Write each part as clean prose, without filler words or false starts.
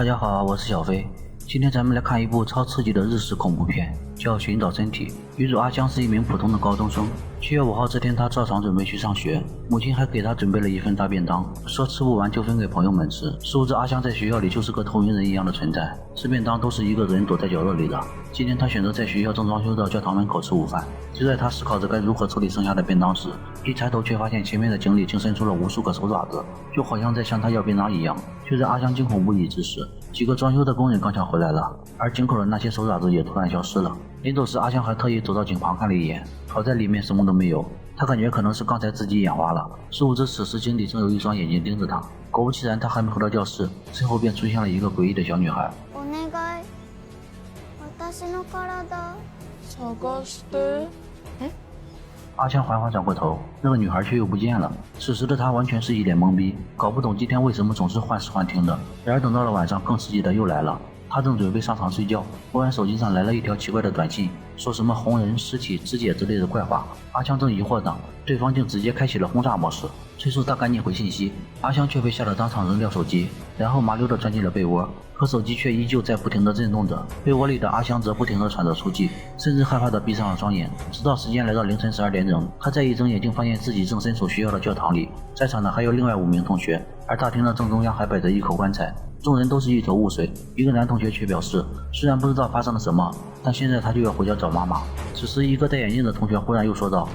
大家好，我是小飞。今天咱们来看一部超刺激的日式恐怖片，叫《寻找身体》。女主阿香是一名普通的高中生。7月5号这天，她照常准备去上学，母亲还给她准备了一份大便当，说吃不完就分给朋友们吃。殊不知阿香在学校里就是个透明人一样的存在，吃便当都是一个人躲在角落里的。今天她选择在学校正装修的教堂门口吃午饭。就在她思考着该如何处理剩下的便当时，一抬头却发现前面的井里竟伸出了无数个手爪子，就好像在向她要便当一样。就在阿香惊恐不已之时，几个装修的工人刚巧回来了，而井口的那些手爪子也突然消失了。临走时，阿香还特意走到井旁看了一眼，好在里面什么都没有。他感觉可能是刚才自己眼花了，殊不知此时井底正有一双眼睛盯着他。果不其然，他还没回到教室，身后便出现了一个诡异的小女孩。お願い、私の体探して。阿香缓缓转过头，那个女孩却又不见了。此时的她完全是一脸懵逼，搞不懂今天为什么总是幻视幻听的。然而等到了晚上，更刺激的又来了。他正准备上床睡觉，忽然手机上来了一条奇怪的短信，说什么红人、尸体、肢解之类的怪话。阿香正疑惑呢，对方竟直接开启了轰炸模式，催促他赶紧回信息。阿香却被吓得当场扔掉手机，然后麻溜地钻进了被窝，可手机却依旧在不停地震动着。被窝里的阿香则不停地喘着粗气，甚至害怕地闭上了双眼。直到时间来到凌晨12点整，他再一睁眼，竟发现自己正身处学校的教堂里，在场的还有另外5名同学，而大厅的正中央还摆着一口棺材。众人都是一头雾水，一个男同学却表示，虽然不知道发生了什么，但现在他就要回家找妈妈。此时一个戴眼镜的同学忽然又说道，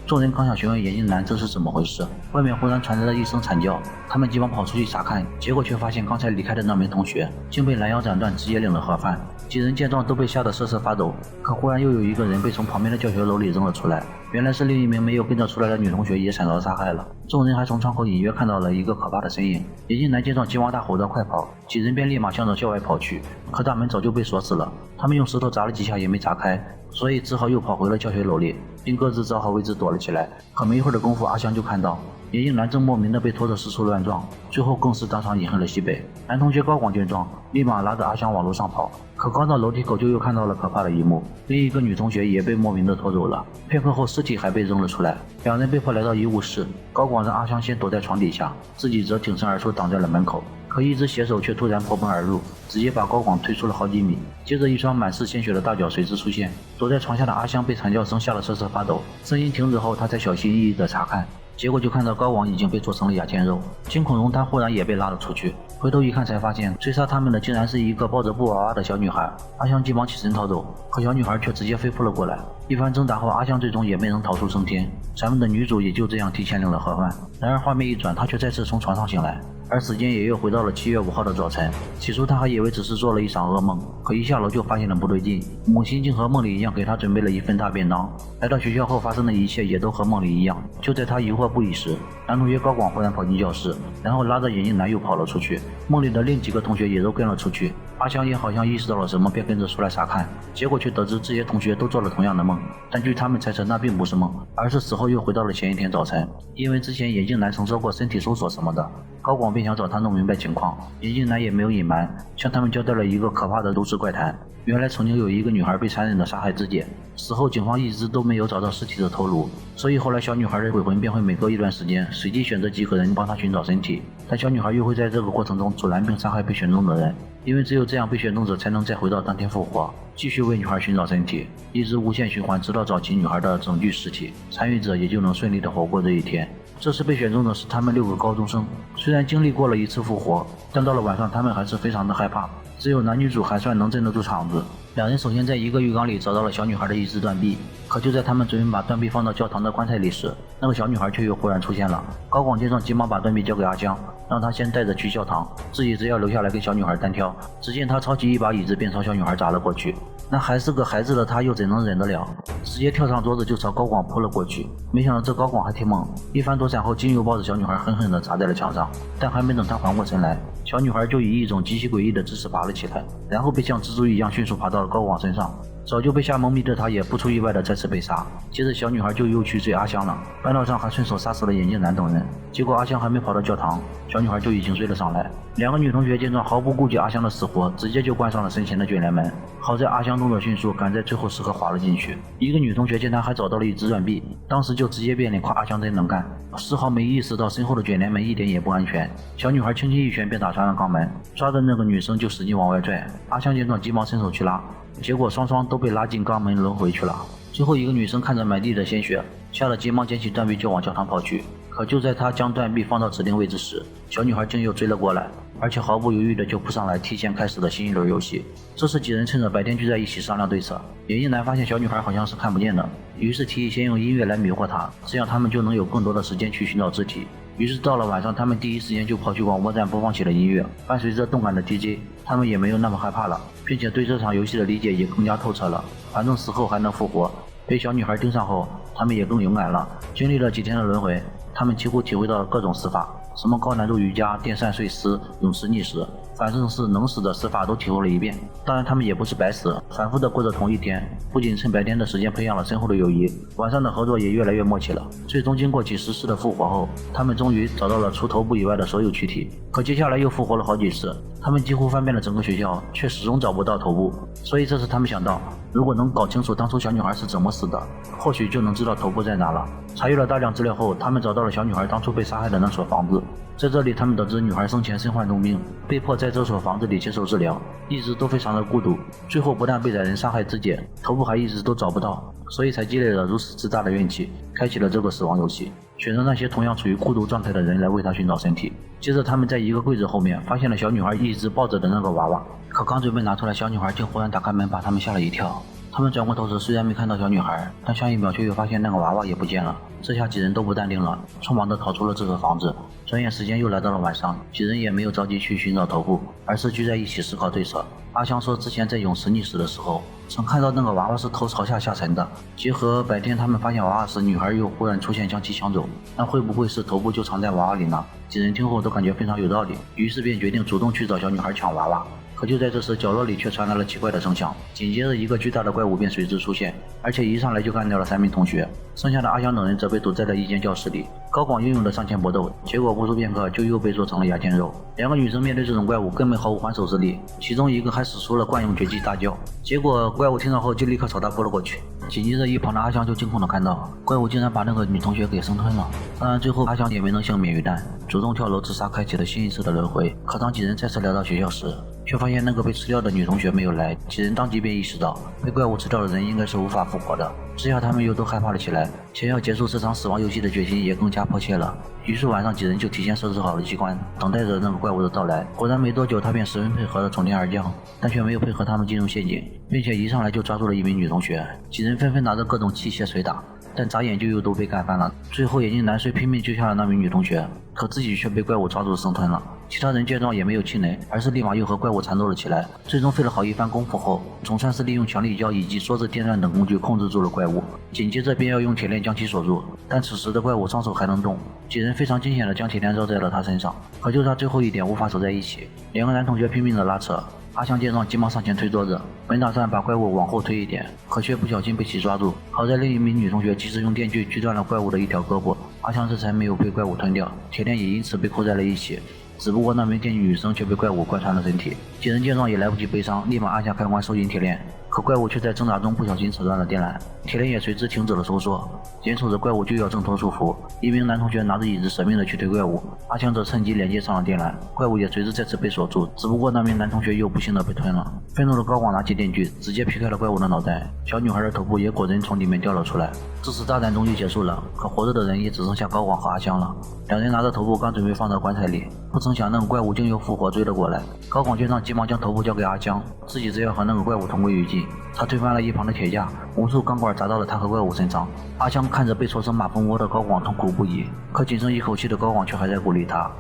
众人刚想询问眼镜男这是怎么回事，外面忽然传来了一声惨叫，他们急忙跑出去查看，结果却发现刚才离开的那名同学竟被拦腰斩断，直接领了盒饭。几人见状都被吓得瑟瑟发抖，可忽然又有一个人被从旁边的教学楼里扔了出来，原来是另一名没有跟着出来的女同学也惨遭杀害了。众人还从窗口隐约看到了一个可怕的身影，眼镜男见状急忙大吼着快跑，几人便立马向着校外跑去，可大门早就被锁死了，他们用石头砸了几下也没砸开，所以只好又跑回了教学楼里，并各自找好位置躲了起来。可没一会儿的功夫，阿香就看到眼镜男正莫名的被拖着四处乱撞，最后更是当场饮恨了西北。男同学高广见状，立马拉着阿香往楼上跑，可刚到楼梯口就又看到了可怕的一幕，另一个女同学也被莫名的拖走了，片刻后尸体还被扔了出来。两人被迫来到医务室，高广让阿香先躲在床底下，自己则挺身而出挡在了门口，可一只血手却突然破门而入，直接把高广推出了好几米。接着一双满是鲜血的大脚随之出现，躲在床下的阿香被惨叫声吓得瑟瑟发抖，声音停止后，她才小心翼翼地查看，结果就看到高广已经被做成了雅健肉。惊恐中他忽然也被拉了出去，回头一看才发现追杀他们的竟然是一个抱着布娃娃的小女孩。阿香急忙起身逃走，可小女孩却直接飞扑了过来，一番挣扎后，阿香最终也没能逃出升天，咱们的女主也就这样提前领了盒饭。然而画面一转，她却再次从床上醒来，而时间也又回到了7月5号的早晨。起初她还以为只是做了一场噩梦，可一下楼就发现了不对劲，母亲竟和梦里一样给她准备了一份大便当。来到学校后发生的一切也都和梦里一样。就在她疑惑不已时，男同学高广忽然跑进教室，然后拉着眼镜男又跑了出去，梦里的另几个同学也都跟了出去。阿香也好像意识到了什么，便跟着出来查看，结果却得知这些同学都做了同样的梦，但据他们猜测那并不是梦，而是死后又回到了前一天早晨。因为之前眼镜男曾说过身体搜索什么的，高广便想找他弄明白情况，眼镜男也没有隐瞒，向他们交代了一个可怕的都市怪谈。原来曾经有一个女孩被残忍的杀害肢解，死后警方一直都没有找到尸体的头颅，所以后来小女孩的鬼魂便会每隔一段时间随机选择几个人帮她寻找身体，但小女孩又会在这个过程中阻拦并杀害被选中的人，因为只有这样被选中者才能再回到当天复活，继续为女孩寻找身体，一直无限循环，直到找齐女孩的整具尸体，参与者也就能顺利的活过这一天。这次被选中的是他们6个高中生，虽然经历过了一次复活，但到了晚上他们还是非常的害怕，只有男女主还算能镇得住场子。两人首先在一个浴缸里找到了小女孩的一只断臂，可就在他们准备把断臂放到教堂的棺材里时，那个小女孩却又忽然出现了。高广见状急忙把断臂交给阿香，让她先带着去教堂，自己只要留下来跟小女孩单挑。只见他抄起一把椅子便朝小女孩砸了过去，那还是个孩子的他又怎能忍得了，直接跳上桌子就朝高广扑了过去。没想到这高广还挺猛，一番躲闪后竟又抱着小女孩狠狠地砸在了墙上，但还没等他缓过神来，小女孩就以一种极其诡异的姿势爬了起来，然后便像蜘蛛一样迅速爬到了高广身上。早就被吓懵逼的他也不出意外的再次被杀。接着小女孩就又去追阿香了，半路上还顺手杀死了眼镜男等人。结果阿香还没跑到教堂，小女孩就已经追了上来。两个女同学见状毫不顾及阿香的死活，直接就关上了身前的卷帘门。好在阿香动作迅速，赶在最后时刻滑了进去。一个女同学见她还找到了一只软币，当时就直接变脸夸阿香真能干，丝毫没意识到身后的卷帘门一点也不安全。小女孩轻轻一拳便打穿了钢门，抓着那个女生就使劲往外拽。阿香见状急忙伸手去拉，结果双双都被拉进钢门轮回去了。最后一个女生看着满地的鲜血，吓得急忙捡起断臂就往教堂跑去。可就在她将断臂放到指定位置时，小女孩竟又追了过来，而且毫不犹豫的就扑上来，提前开始了新一轮游戏。这时几人趁着白天聚在一起商量对策。眼镜男发现小女孩好像是看不见的，于是提议先用音乐来迷惑她，这样他们就能有更多的时间去寻找肢体。于是到了晚上，他们第一时间就跑去广播站播放起了音乐，伴随着动感的 DJ， 他们也没有那么害怕了，并且对这场游戏的理解也更加透彻了。反正死后还能复活，被小女孩盯上后，他们也更勇敢了。经历了几天的轮回，他们几乎体会到了各种死法，什么高难度瑜伽、电扇碎尸、泳池溺死，反正是能死的死法都体会了一遍。当然他们也不是白死，反复的过着同一天，不仅趁白天的时间培养了深厚的友谊，晚上的合作也越来越默契了。最终经过几十次的复活后，他们终于找到了除头部以外的所有躯体。可接下来又复活了好几次，他们几乎翻遍了整个学校，却始终找不到头部。所以这时他们想到，如果能搞清楚当初小女孩是怎么死的，或许就能知道头部在哪了。查阅了大量资料后，他们找到了小女孩当初被杀害的那所房子。在这里他们得知女孩生前身患重病，被迫在这所房子里接受治疗，一直都非常的孤独。最后不但被歹人杀害肢解，头部还一直都找不到，所以才积累了如此之大的怨气，开启了这个死亡游戏，选择那些同样处于孤独状态的人来为她寻找身体。接着他们在一个柜子后面发现了小女孩一直抱着的那个娃娃，可刚准备拿出来，小女孩竟忽然打开门，把他们吓了一跳。他们转过头时虽然没看到小女孩，但下一秒却又发现那个娃娃也不见了。这下几人都不淡定了，匆忙地逃出了这个房子。转眼时间又来到了晚上，几人也没有着急去寻找头部，而是聚在一起思考对策。阿香说之前在泳池溺死的时候，曾看到那个娃娃是头朝下下沉的，结合白天他们发现娃娃时女孩又忽然出现将其抢走，那会不会是头部就藏在娃娃里呢？几人听后都感觉非常有道理，于是便决定主动去找小女孩抢娃娃。可就在这时，角落里却传来了奇怪的声响，紧接着一个巨大的怪物便随之出现，而且一上来就干掉了3名同学。剩下的阿香等人则被堵在了一间教室里。高广英勇的上前搏斗，结果不出片刻就又被做成了牙签肉。两个女生面对这种怪物根本毫无还手之力，其中一个还使出了惯用绝技大叫，结果怪物听到后就立刻朝她扑了过去。紧接着一旁的阿香就惊恐的看到怪物竟然把那个女同学给生吞了。当然最后阿香也没能幸免于难，主动跳楼自杀，开启了新一次的轮回。可当几人再次来到学校时，却发现那个被吃掉的女同学没有来，几人当即便意识到被怪物吃掉的人应该是无法复活的。这下他们又都害怕了起来，想要结束这场死亡游戏的决心也更加迫切了。于是晚上几人就提前设置好了机关，等待着那个怪物的到来。果然没多久他便十分配合的从天而降，但却没有配合他们进入陷阱，并且一上来就抓住了一名女同学。几人纷纷拿着各种器械捶打，但眨眼就又都被干翻了。最后眼镜男虽拼命救下了那名女同学，可自己却被怪物抓住生吞了。其他人见状也没有气馁，而是立马又和怪物缠斗了起来。最终费了好一番功夫后，总算是利用强力胶以及梭子、电钻等工具控制住了怪物，紧接着便要用铁链将其锁住。但此时的怪物双手还能动，几人非常惊险地将铁链绕在了他身上，可就差最后一点无法守在一起。两个男同学拼命地拉扯，阿香见状急忙上前推桌子，本打算把怪物往后推一点，可却不小心被其抓住。好在另一名女同学及时用电锯锯断了怪物的一条胳膊，阿香这才没有被怪物吞掉，铁链也因此被扣在了一起。只不过那名电锯女生却被怪物贯穿了身体。几人见状也来不及悲伤，立马按下开关收紧铁链，可怪物却在挣扎中不小心扯断了电缆，铁链也随之停止了收缩。眼瞅着怪物就要挣脱束缚，一名男同学拿着椅子舍命的去推怪物，阿香则趁机连接上了电缆，怪物也随之再次被锁住。只不过那名男同学又不幸的被吞了。愤怒的高广拿起电锯直接劈开了怪物的脑袋，小女孩的头部也果真从里面掉了出来。这次大战终于结束了，可活着的人也只剩下高广和阿香了。两人拿着头部刚准备放到棺材里，不曾想那个怪物竟又复活追了过来。高广见状急忙将头部交给阿香，自己则要和那个怪物同归于尽。他推翻了一旁的铁架，无数钢管砸到了他和怪物身上。阿香看着被戳成马蜂窝的高广痛苦不已，可仅剩一口气的高广却还在鼓励他。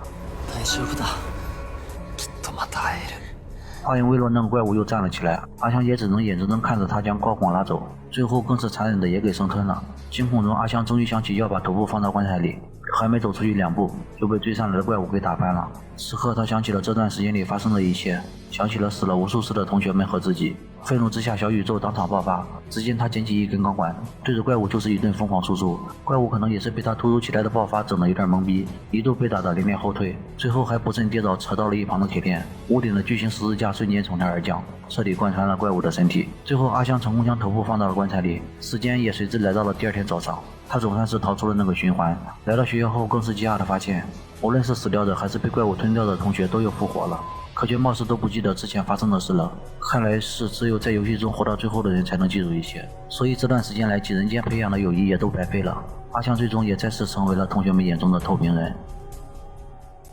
话音未落，那个怪物又站了起来，阿香也只能眼睁睁看着他将高广拉走，最后更是残忍的也给生吞了。惊恐中，阿香终于想起要把头部放到棺材里，还没走出去2步，就被追上来的怪物给打翻了。此刻他想起了这段时间里发生的一切，想起了死了无数次的同学们和自己，愤怒之下，小宇宙当场爆发。只见他捡起一根钢管，对着怪物就是一顿疯狂输出。怪物可能也是被他突如其来的爆发整得有点懵逼，一度被打得连连后退，最后还不慎跌倒，扯到了一旁的铁片。屋顶的巨型十字架瞬间从天而降，彻底贯穿了怪物的身体。最后，阿香成功将头部放到了棺材里，时间也随之来到了第二天早上。他总算是逃出了那个循环。来到学校后，更是惊讶地发现，无论是死掉的还是被怪物吞掉的同学都又复活了。可却貌似都不记得之前发生的事了，看来是只有在游戏中活到最后的人才能记住一切，所以这段时间来几人间培养的友谊也都白费了。阿香最终也再次成为了同学们眼中的透明人。